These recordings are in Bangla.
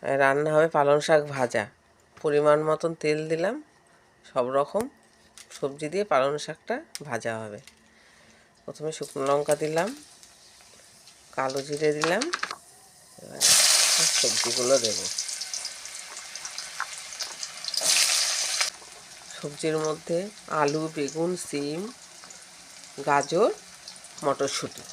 রান্না হবে পালং শাক ভাজা। পরিমাণ মতন তেল দিলাম, সব রকম সবজি দিয়ে পালং শাকটা ভাজা হবে। প্রথমে শুকনো লঙ্কা দিলাম, কালো জিরে দিলাম, এবার সবজিগুলো দেব। সবজির মধ্যে আলু, বেগুন, সিম, গাজর, মটরশুঁটি।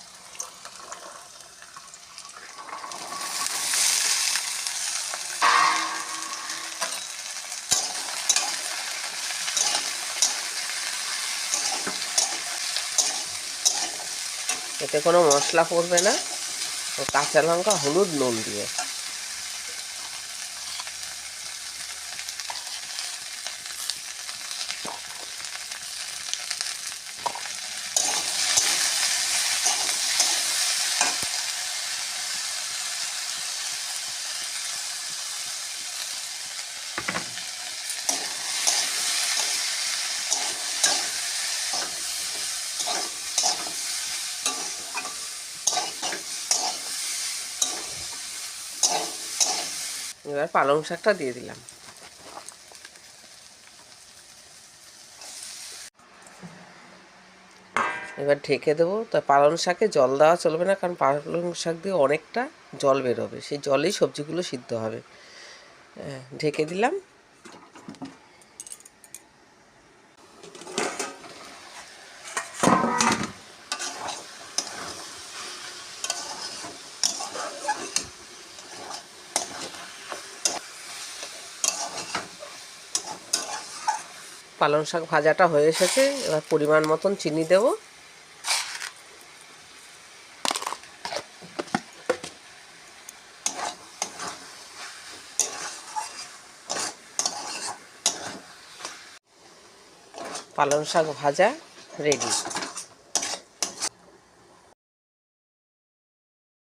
এতে কোনো মশলা পড়বে না, ও কাঁচা লঙ্কা, হলুদ, নুন দিয়ে। এবার পালং শাকটা দিয়ে দিলাম। এবার ঢেকে দেবো। তা পালং শাকে জল দেওয়া চলবে না, কারণ পালং শাক দিয়ে অনেকটা জল বেরোবে, সেই জলেই সবজিগুলো সিদ্ধ হবে। ঢেকে দিলাম। পালং শাক ভাজাটা হয়ে এসেছে, এবার পরিমাণ মতন চিনি দেব। পালং শাক ভাজা রেডি।